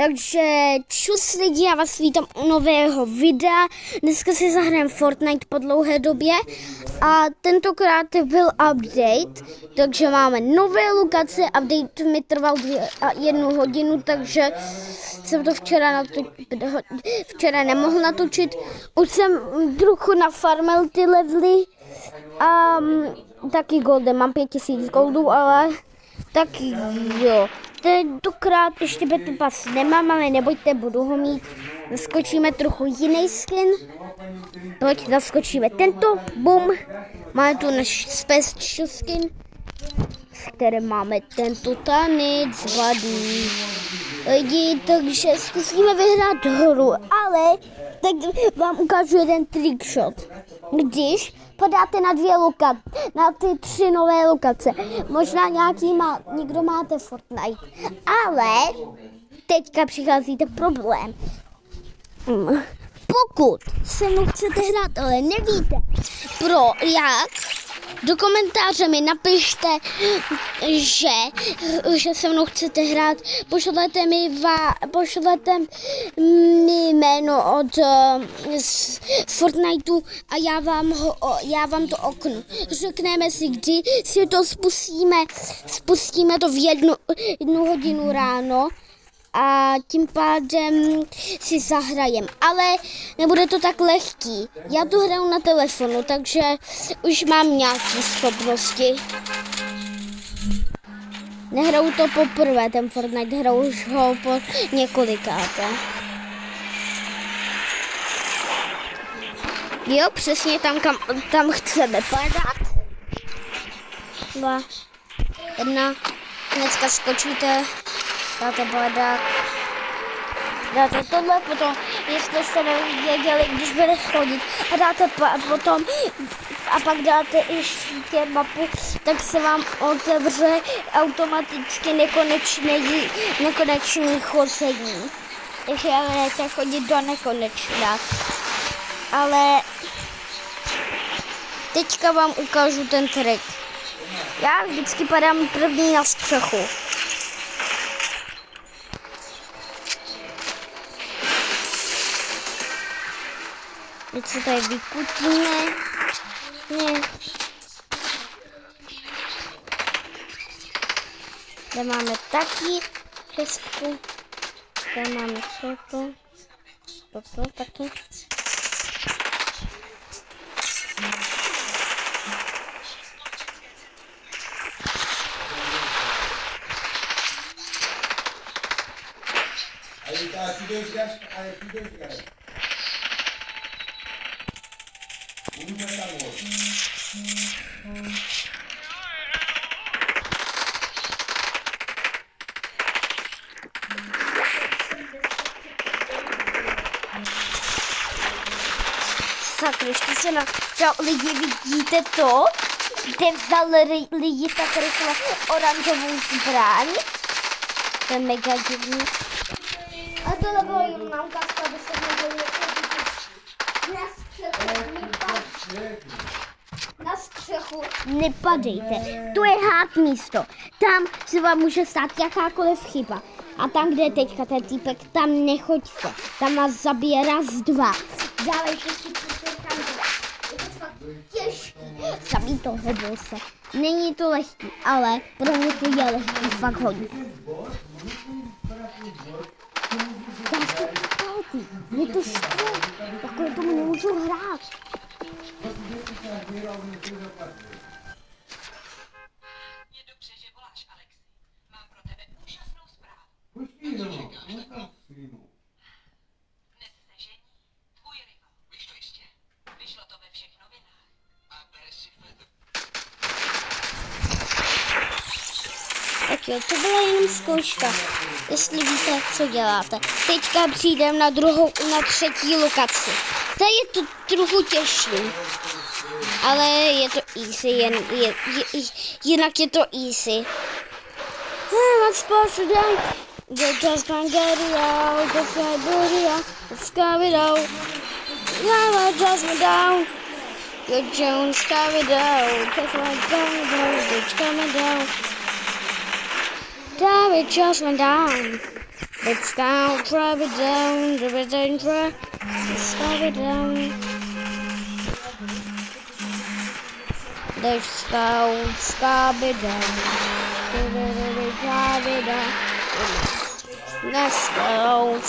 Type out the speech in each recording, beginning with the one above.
Takže čus lidi, já vás vítám u nového videa. Dneska si zahrajeme Fortnite po dlouhé době a tentokrát byl update, takže máme nové lokace. Update mi trval 1 hodinu, takže jsem to včera nemohl natočit. Už jsem trochu nafarmil ty levely a taky goldy, mám 5000 goldů, ale taky jo. Tentokrát ještě Battle Pass nemám, ale nebojte, budu ho mít. Zaskočíme trochu jiný skin. Pojď, zaskočíme tento, bum. Máme tu náš special skin, v kterém máme tento tanec vadí. Lidi, takže zkusíme vyhrát hru, ale teď vám ukážu jeden trickshot. Když podáte na na ty 3 nové lokace, možná někdo máte Fortnite, ale teďka přicházíte problém. Pokud se mnou chcete hrát, ale nevíte jak, do komentáře mi napište, že se mnou chcete hrát, pošlete mi jméno od Fortniteu a já vám to oknu. Řekneme si, kdy si to spustíme to v 1 hodinu ráno a tím pádem si zahrajem. Ale nebude to tak lehký. Já to hraju na telefonu, takže už mám nějaké schopnosti. Nehraju to poprvé, ten Fortnite, hraju už ho po několikáté. Jo, přesně tam chceme padat. 2, 1, hnedka skočíte. Dáte badák, dáte tohle, potom, jestli jste nevěděli, když bude chodit, a dáte potom, a pak dáte ještě mapu, tak se vám otevře automaticky nekonečný chození. Takže budete chodit do nekonečna. Ale teďka vám ukážu ten trik. Já vždycky padám první na střechu. Teď se tady vykutíme. Ne. Tady máme taky 6. Tady máme toto taky. Sakra, ještě se lidi, vidíte to? Kde vzali lidi tak rychle oranžovou zbraň? To je mega divný. A tohle bylo jenom na ukázku, abyste nebyli na střechu nepadejte. To je hard místo. Tam se vám může stát jakákoliv chyba. A tam, kde je teďka ten týpek, tam nechoďte. Tam vás zabije 1, 2. Dávejte si tam 2. Je to fakt těžké. Zabij to, hodil se. Není to lehký, ale pro mě to je lehký, fakt hodně. Je to štve, takové tomu nemůžu hrát. Je dobře, že voláš, Alexi. Mám pro tebe úžasnou zprávu. Dnes se žení tvůj rival. Víš to jistě? Vyšlo to ve všech novinách. A bere si fletr. Tak jo, to byla jenom zkouška, jestli víte, co děláte. Teďka přijdem na 3. lokaci. Tady je to trochu těžší, ale je to easy, jinak je to easy. What's supposed to do? Just can't get it out, just can't do it out, let's carve it out. Now I just went down. Your Jones carve it out, just like down, it's coming down. It just went down. Let's go, drive it down, let's drive it down. Let's go, drive it down, drive it down. Let's go,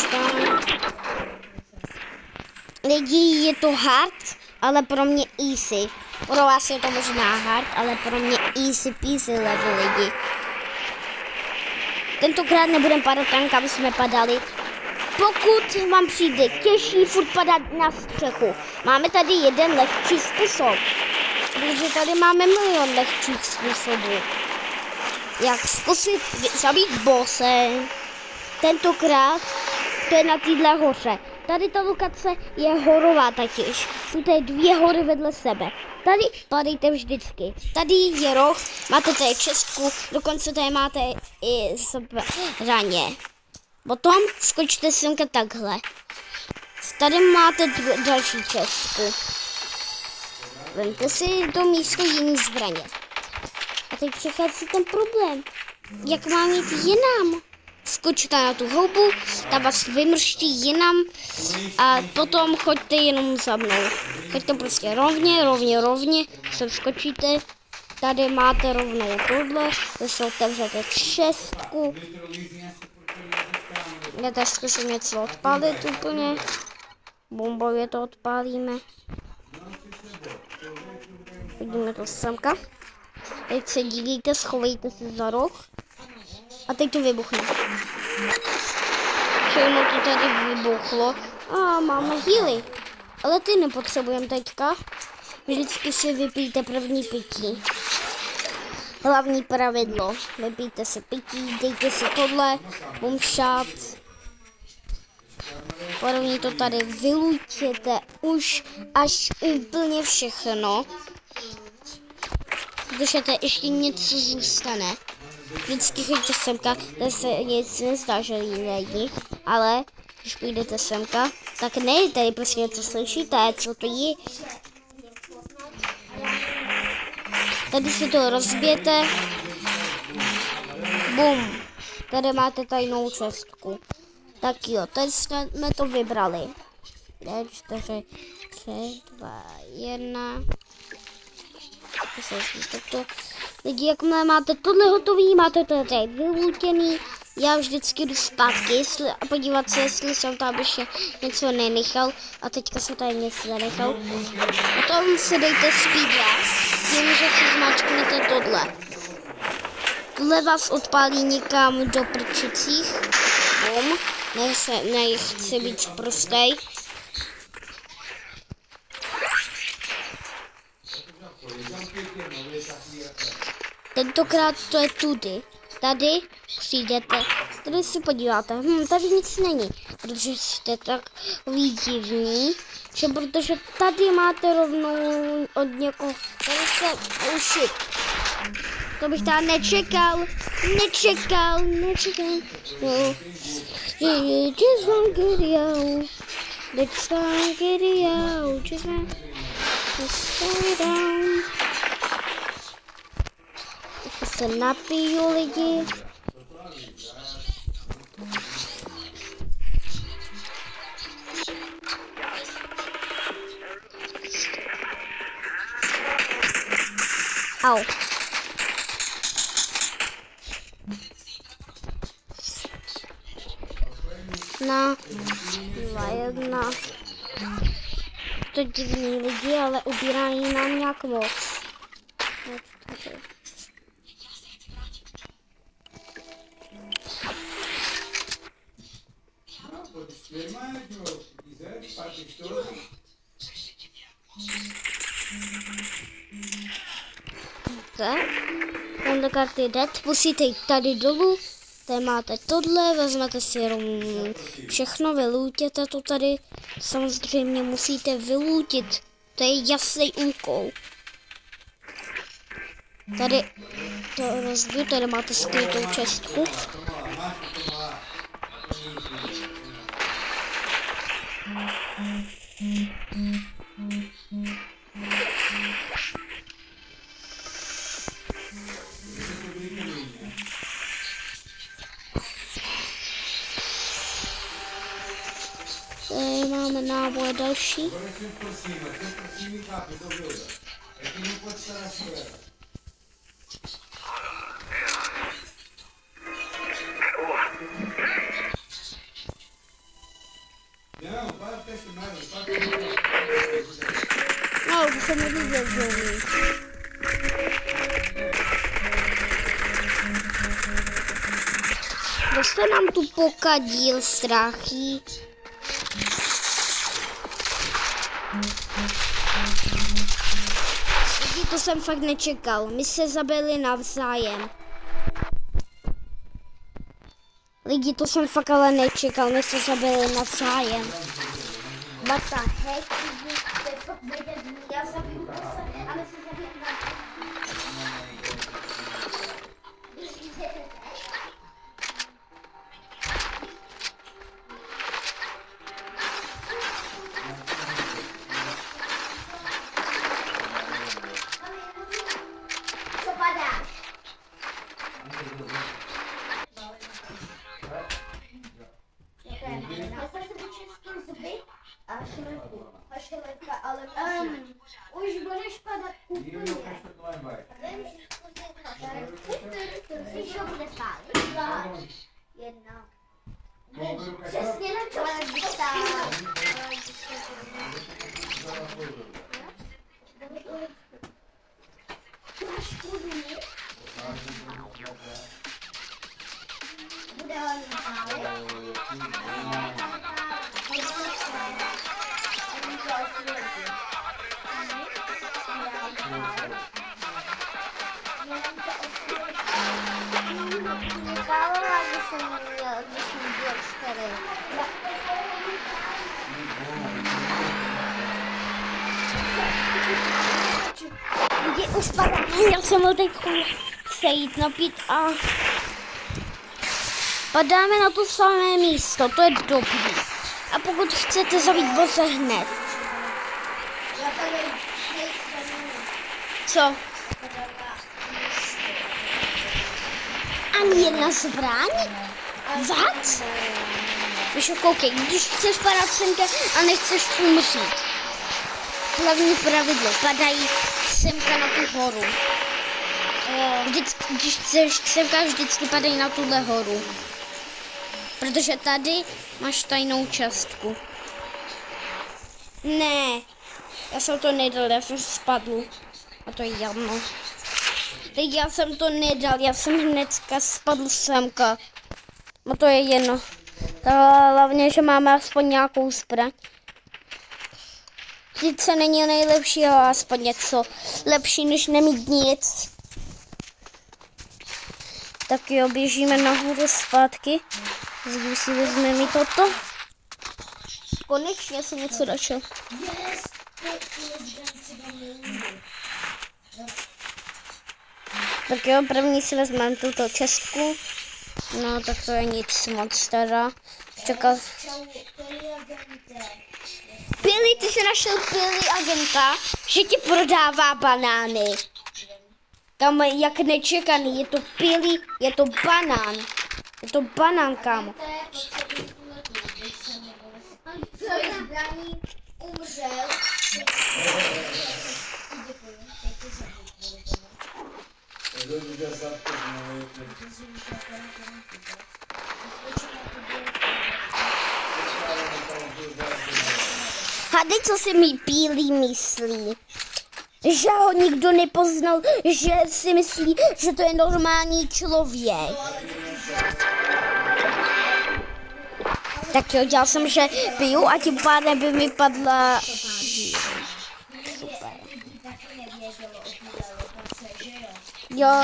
lidi, je to hard, ale pro mě easy. Pro vás je to možná hard, ale pro mě easy peasy level, lidi. Tentokrát nebudeme padat tam, kam jsme padali. Pokud vám přijde těžší furt padat na střechu, máme tady jeden lehčí způsob. Protože tady máme milion lehčích způsobů. Jak zkusit zabít bosse. Tentokrát to je na téhle hoře. Tady ta lokace je horová totiž. Jsou tady 2 hory vedle sebe. Tady padejte vždycky. Tady je roh, máte tady čestku, dokonce tady máte i zbraně. Potom skočte semka takhle. Tady máte další čestku. Vemte si do místo jiný zbraně. A teď přichází ten problém. Jak mám jít jinam? Skočte na tu houbu, ta vás vymrští jinam a potom choďte jenom za mnou. Choďte prostě rovně, se skočíte. Tady máte rovnou tohle, to se otevřete čestku. Já tady zkusím něco odpálit úplně. Bombově to odpálíme. Vidíme to semka. Teď se dívíte, schovejte se za roh. A teď to vybuchne. Všechno to tady vybuchlo. A máme healy. Ale ty nepotřebujeme teďka. Vždycky si vypijte první pití. Hlavní pravidlo. Vypijte si pití, dejte si tohle. Boom shot. První to tady vylučíte už až úplně všechno. Protože to ještě něco zůstane. Vždycky choďte semka, tady se nic nezdá, že není, ale když půjdete semka, tak ne, tady prostě něco slyšíte, co to je. Tady si to rozbijete. Bum. Tady máte tajnou čestku. Tak jo, tady jsme to vybrali. 4, 3, 2, 1. Lidi, jakmile máte tohle hotový, máte to tady vylutěný, já vždycky jdu zpátky a podívat se, jestli jsem tam ještě něco nenechal a teďka jsem tady něco nenechal. Potom si dejte speedrun, tím, že si zmáčknete tohle. Tohle vás odpálí někam do prčicích. Bum, nechci být prostej. Tentokrát to je tudy. Tady přijdete, tady se podíváte. Tady nic není, protože jste tak divní, že protože tady máte rovnou od někoho. Tady se ušit. To bych tady nečekal. No. Just one get out. Let's get out. Just slow down. Se napiju, lidi. Au. Na 2-1. To divný lidi, ale ubírají nám nějak moc. Tenhle karty dead, musíte jít tady dolů, tady máte tohle, vezmete si jenom všechno, vylůtěte to tady, samozřejmě musíte vylůtit, to je jasný úkol. Tady to rozbiju, tady máte skrytou čestku. Tady máme náboj další. No, to jsem neviděl, že umí. Kdo jste nám tu pokadil, strachy? To jsem fakt nečekal. My se zabili navzájem. Lidi, to jsem fakt ale nečekal. My se zabili navzájem. What the heck? To je fakt nejde. Já zabiju to se, ale se zabiju navzájem. Už budeš padat úplně. Víš, že bude pálit? Jedna. Přesně na to, jak vystává. Máš kudny? Bude ale pálit? Lidi, už padá. Já jsem ho teď se jít napít a padáme na to samé místo, to je dobrý. A pokud chcete zabít bosse hned. Co? Ani jedna zbraň? What? Víš, koukej, když chceš padat semka a nechceš umřít. Hlavní pravidlo, padají semka na tu horu. Když chceš semka, vždycky padají na tuhle horu. Protože tady máš tajnou částku. Ne, já jsem to nedal, já jsem spadl. A to je jedno. Teď já jsem to nedal, já jsem hnedka spadl semka. A to je jedno. Hlavně, že máme aspoň nějakou zbraň. Sice není nejlepší, ale aspoň něco lepší, než nemít nic. Tak jo, běžíme nahoru zpátky. Zde si vezmeme toto. Konečně jsem něco našel. Tak jo, první si vezmeme tuto čestku. No, tak to je nic moc teda. Čekal. Billy, ty jsi našel Billy agenta, že ti prodává banány. Tam jak nečekaný, je to Billy, je to banán. Je to banán, kámo. Umřel. Hádej, co si mi Billy myslí. Že ho nikdo nepoznal, že si myslí, že to je normální člověk. Tak jo, dělal jsem, že piju a tím pádem by mi padla... Super. Jo,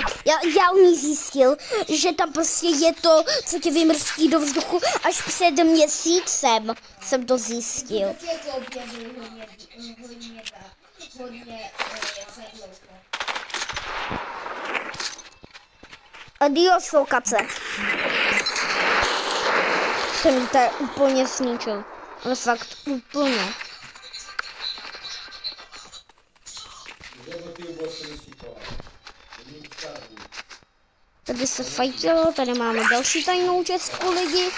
já u ní zjistil, že tam prostě je to, co tě vymrští do vzduchu, až před měsícem jsem to zjistil. Adios, lokace. Jsem ji tady úplně zničil. Ale fakt úplně. Tady se fajtilo, tady máme další tajnou čestku, lidi.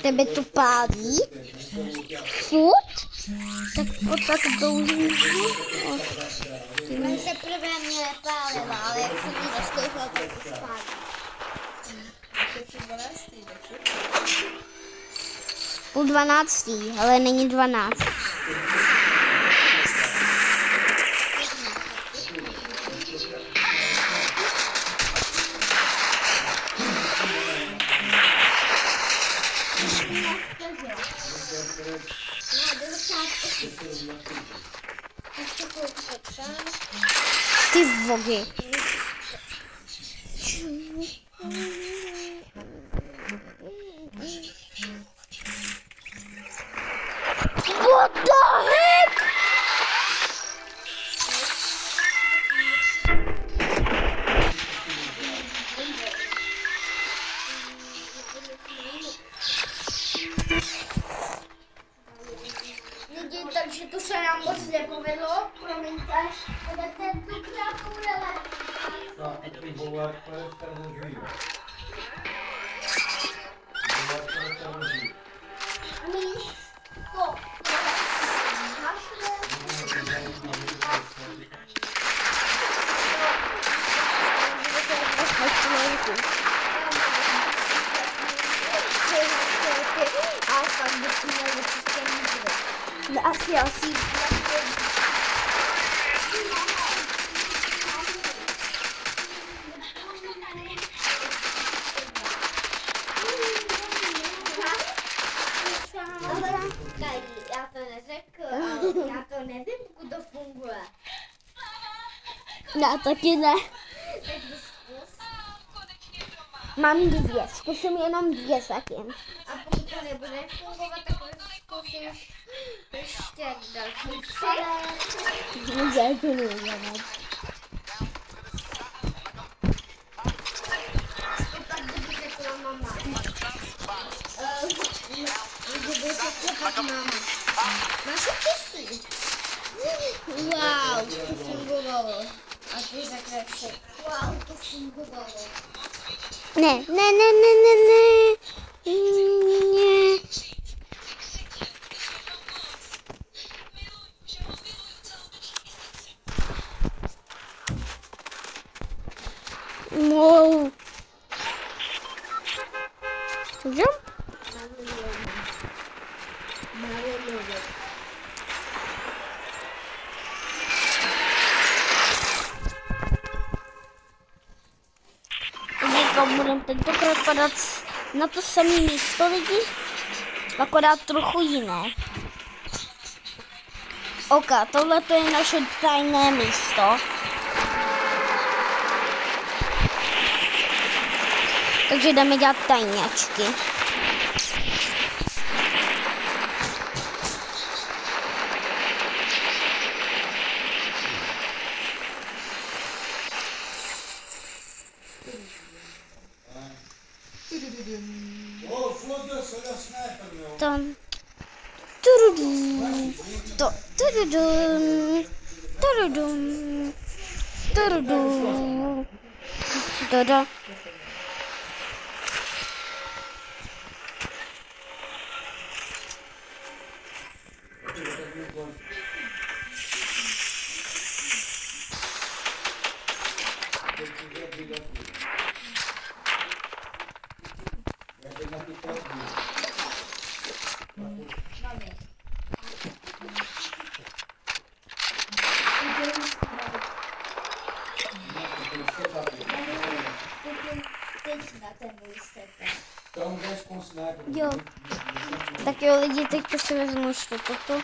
Tebe to pálí? Furt? Tak po tak dlouhý. Mě se prvé mě nepálila, ale jak jsem ji zastoupila, tak to pálí. Půl 12, ale není 12. Ty vogy. What the heck? Lidi, takže to se nám moc nepovedlo, promiňte, ale tentokrát bude asi. Já to neřekl, já to nevím, pokud to funguje. Já taky ne. Mám 2, zkusím jenom 2 zatím. A pokud to nebude fungovat, tak zkusím ještě další 3. Já to nevím. Pak by řekla mama. Kdyby řekla pak mama. Máš štěstí. Wow, to fungovalo. A ty řekneš, wow, to fungovalo. Ne. Wow. Jump. Budeme tentokrát padat na to samé místo, lidi, akorát trochu jiné. Ok, tohle to je naše tajné místo. Takže jdeme dělat tajňačky. Tam. Turudum. To. Turudum. Turudum. Turudum. Dodo. Jo. Tak jo, lidi, teďka si vezmu ještě toto.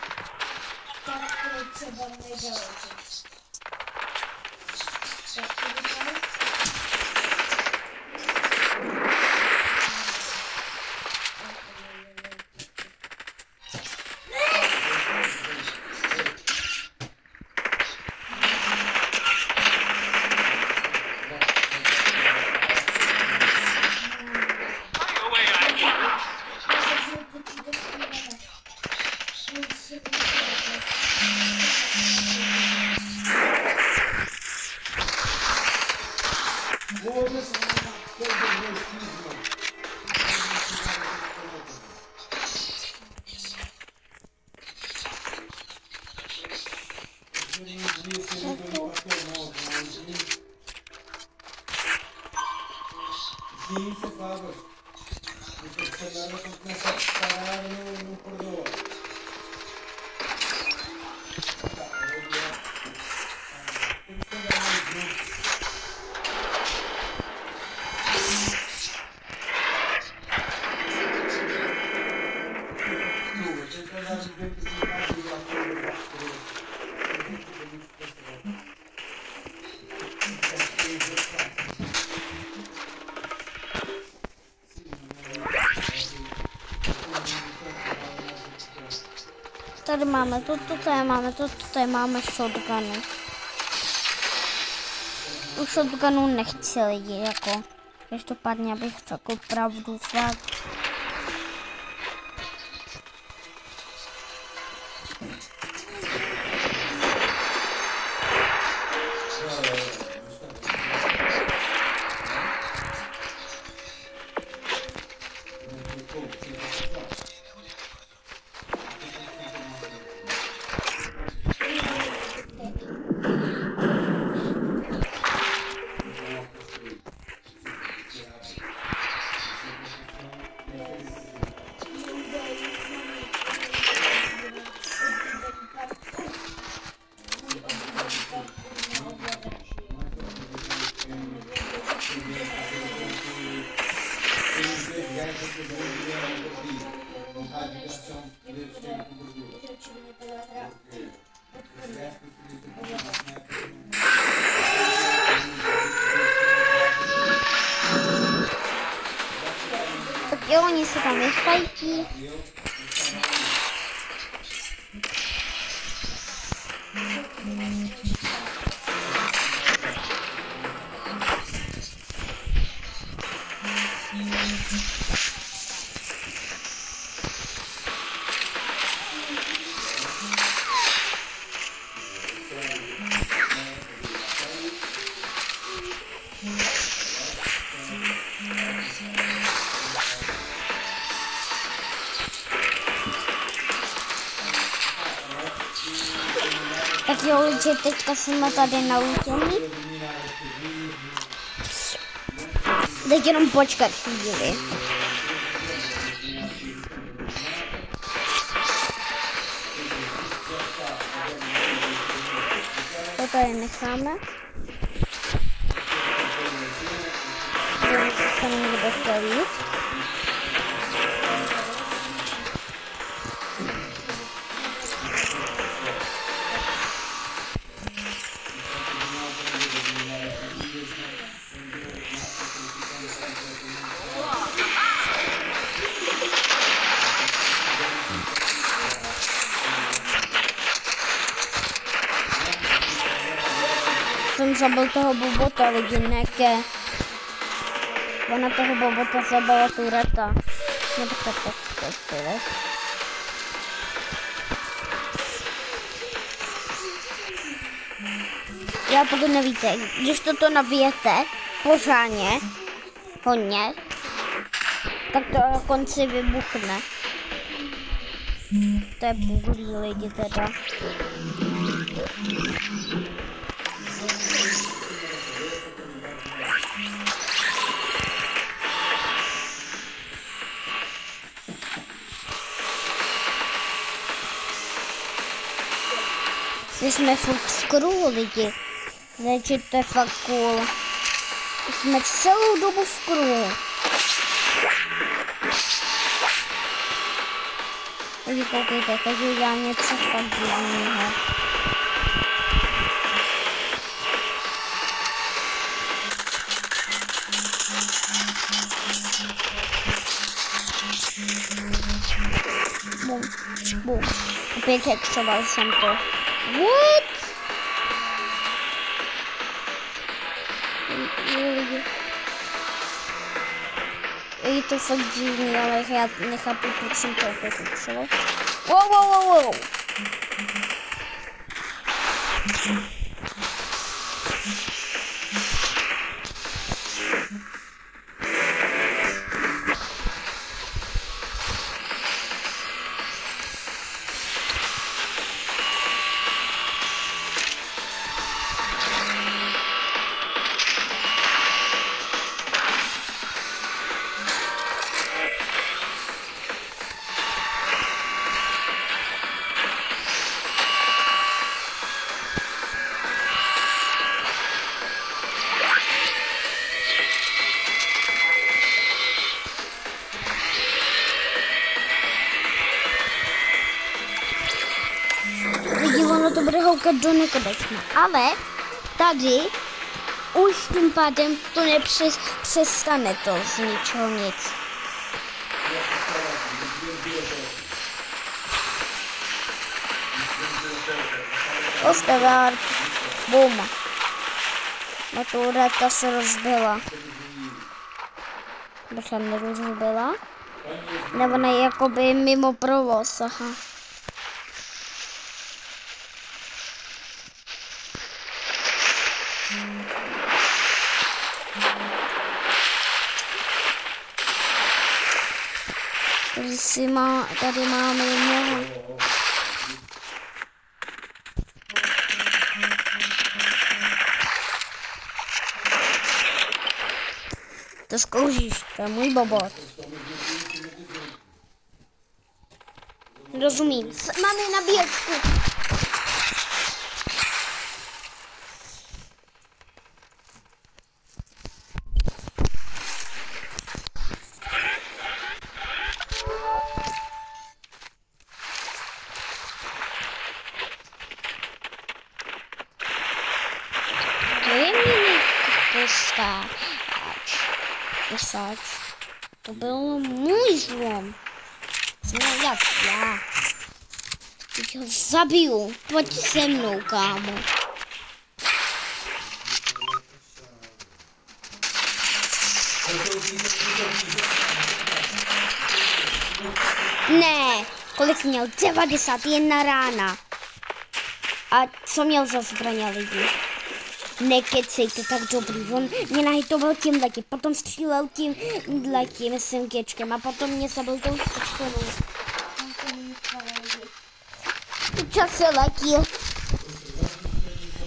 Tady máme toto, tady máme shotguny. U shotgunu nechci lidi, jako. Každopádně, abych řekl pravdu, fakt. Tak jo, oni se tam vyfajtí. Tak jo, že teďka jsme tady naučení. Teď jenom počkat chvíli. To tady necháme. To se někdo chtěl jít. Jsem zabil toho bobota, lidi, neke. Ona toho bobota zabila tureta. No tak. Já pokud nevíte, když toto nabijete pořádně, hodně, tak to na konci vybuchne. To je bůlí lidi teda. My jsme furt v kruhu, lidi. Takže to je fakt cool. Jsme celou dobu v kruhu. Takže koukejte, takže udělá něco fakt divného. Bum. Opět hexoval jsem to. What? Je to fakt divný, ale já nechápu, proč jsem to opět hexoval. Wow. houkat do nekonečna. Ale tady už tím pádem to přestane to z ničeho nic. Ostavár. Bum. Matureta se rozbila. Došla nerozbila. Nebo ne, jakoby mimo provoz, aha. Tady máme jednoho. To zkoušíš, to je můj bobot. Rozumím. Máme nabíječku. To je mini posáč. To byl můj zlom. Jsem jak já. Teď ho zabiju. Pojď se mnou, kámo. Ne, kolik měl? 91 rána. A co měl za zbraně lidi? Nekecejte, tak dobrý. On mě nahitoval tímhletím, potom střílel tímhletím SMGčkem a potom mě zabil tou špičkou. Čas se letí.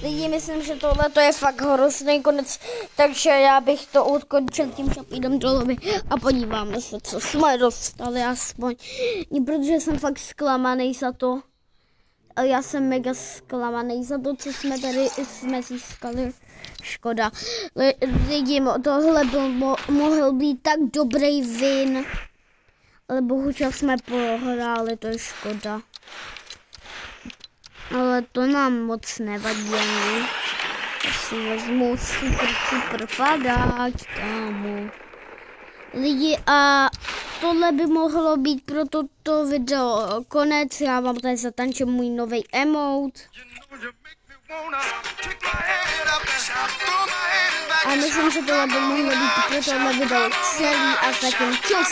Lidi, myslím, že tohle to je fakt hrozný konec, takže já bych to ukončil tím, že půjdem do lobby a podíváme se, co jsme dostali aspoň. Protože jsem fakt zklamaný za to. Já jsem mega zklamaný za to, co jsme tady získali. Škoda. Lidi, tohle mohl být tak dobrý win. Ale bohužel jsme prohráli, to je škoda. Ale to nám moc nevadí ani. Já si vezmu super padáč, kámo. Lidi, a tohle by mohlo být pro toto video konec. Já vám tady zatančím můj nový emote. A myslím, že tohle by mohlo být pro tohle video celý a zatím čus.